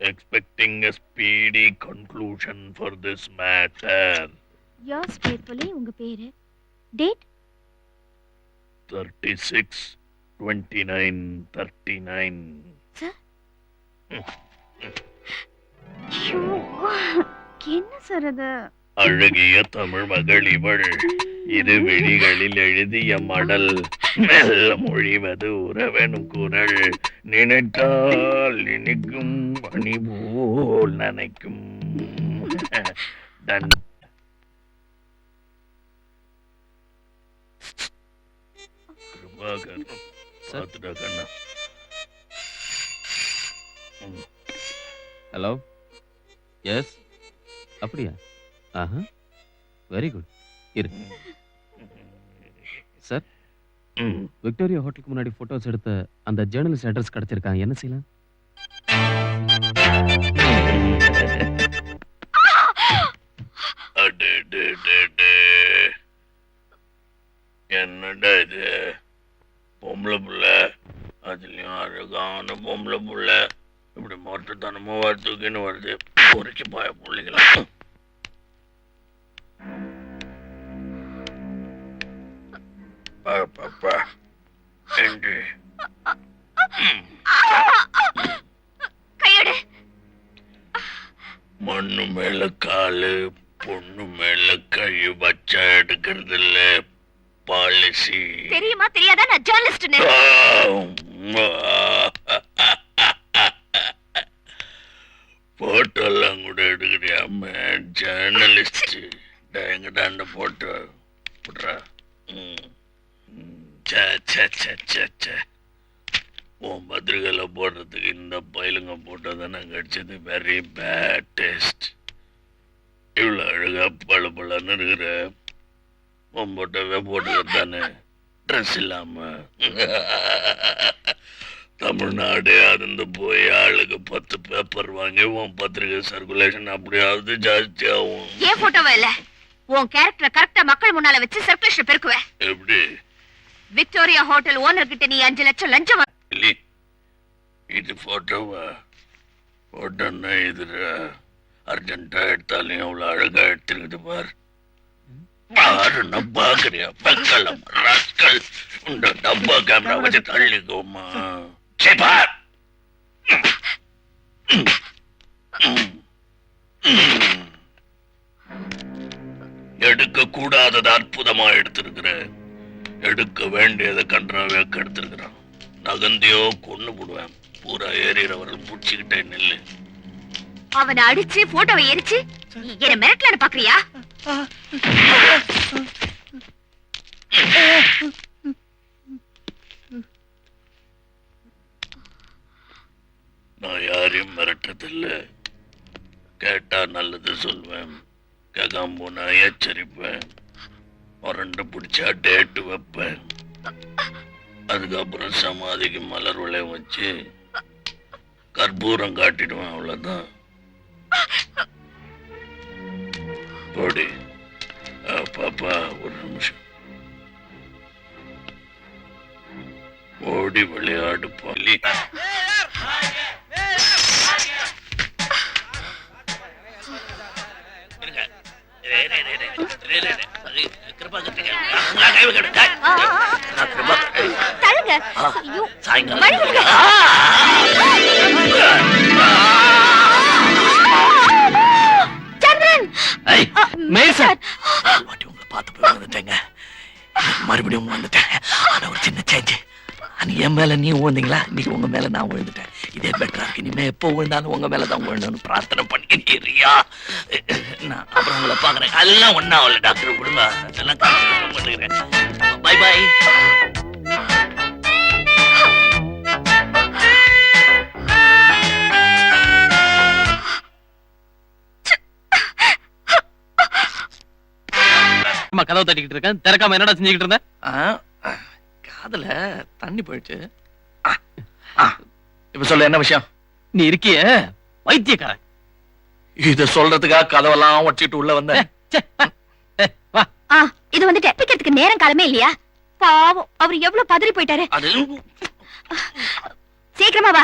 expecting a speedy conclusion for this matter. yours faithfully உங்க பேரு date 36/29/39. Sir என்ன sir அது அழகிய தமிழ் மகள் இவள் இரு விழிகளில் எழுதிய மடல் மெல்ல மொழிவது உறவெனும் குரல் நினைத்தால் நினைக்கும் பணி போல் நினைக்கும் டன் கிருபாகர் சாத்துடா கண்ணா. ஹலோ எஸ் அப்படியா ஆஹா வெரி குட் இருக்கு சார் விக்டோரியா ஹோட்டலுக்கு முன்னாடி போட்டோஸ் எடுத்த அந்த ஜேர்னலிஸ்ட் அட்ரஸ் கிடைச்சிருக்காங்க என்ன செய்யலாம் என்னடா இது பொம்பளை புள்ள அதுலயும் அழகான பொம்பளை புள்ள இப்படி மொட்டத்தனமா தூக்கின்னு வருது பொறிச்சு பாய பிள்ளைங்களா பாப்பா என்று மண்ணு மேல காலு பொண்ணு மேல கை வச்சா எடுக்கிறது இல்ல பாலிசி தெரியுமா தெரியாதா நான் ஜர்னலிஸ்ட்னு போட்டோ எல்லாம் கூட எடுக்கிறியா ஜேர்னலிஸ்ட் எங்கிட்ட அந்த போட்டோ விட்றா உன் பத்திரிகையில போடுறதுக்கு இந்த பயிலுங்க போட்டோ தானே கிடைச்சது வெரி பேட் டேஸ்ட் இவ்வளோ அழகா பழ பழன்னு இருக்கிற உன் போட்டோவே போட்டுக்கிறது தானே ட்ரெஸ் இல்லாம தமிழ்நாடு அருந்து போய் ஆளுக்கு 10 பேப்பர் வாங்கி உன் பத்திரிகை சர்க்குலேஷன் அப்படியாவது ஜாஸ்தி ஆகும். ஏன் போட்டோவா இல்ல உன் கேரக்டர் கரெக்டா மக்கள் முன்னால வச்சு சர்க்குலேஷன் பெருக்குவேன். எப்படி விக்டோரியா ஹோட்டல் ஓனர் கிட்ட நீ 5 லட்சம் லஞ்சம் இது போட்டோவா போட்டோன்னா இது அர்ஜென்டா எடுத்தாலும் எவ்வளவு அழகா எடுத்துருக்குது பாரு பாரு பாக்குறியா பக்கலம் ராஸ்கல் உண்ட டப்பா கேமரா வச்சு தள்ளிக்கோமா பார் எடுக்க கூடாதது அற்புதமா எடுத்திருக்கிற எடுக்க வேண்டியதை கன்றாவே எடுத்திருக்கிறான் நகந்தியோ கொண்டு போடுவேன் பூரா ஏறிறவர்கள் புடிச்சுக்கிட்டே நெல்லு அவனை அடிச்சு போட்டோவை எரிச்சு என்ன மிரட்டலான்னு பாக்குறியா நான் யாரையும் மிரட்டதில்ல கேட்டா நல்லது சொல்வேன் கேட்காம போனா எச்சரிப்பேன் உரண்டு பிடிச்சா டேட்டு வைப்பேன் அதுக்கப்புறம் சமாதிக்கு மலர் விளைய வச்சு கற்பூரம் காட்டிடுவேன் அவ்வளவுதான் போடி பாப்பா ஒரு நிமிஷம் ஓடி விளையாடு பாலி மறுபடியும் வந்துட்டேன் ஆனா ஒரு சின்ன சேஞ்ச் என் மேல நீ விழுந்தீங்களா இன்னைக்கு உங்க மேல நான் விழுந்துட்டேன் இதே பெட்டரா இருக்கு இனிமே எப்போ விழுந்தாலும் உங்க மேலதான் விழுந்தோம்னு பிரார்த்தனை பண்ணிக்கிறியா நான் அப்புறம் உங்களை பாக்குறேன் அதெல்லாம் ஒன்னா அவள டாக்டர் விடுங்க அதெல்லாம் பண்ணுகிறேன் பை பை கதவை தட்டிக்கிட்டு இருக்கேன் திறக்காம என்னடா செஞ்சுக்கிட்டு இருந்த காதுல தண்ணி போயிடுச்சு இப்ப சொல்ல என்ன விஷயம் நீ இருக்கிய வைத்தியக்காரன் இத சொல்றதுக்காக கதவெல்லாம் வச்சுட்டு உள்ள வந்த இது வந்து டெப்பிக்கிறதுக்கு நேரம் காலமே இல்லையா பாவம் அவர் எவ்வளவு பதறி போயிட்டாரு சீக்கிரமா வா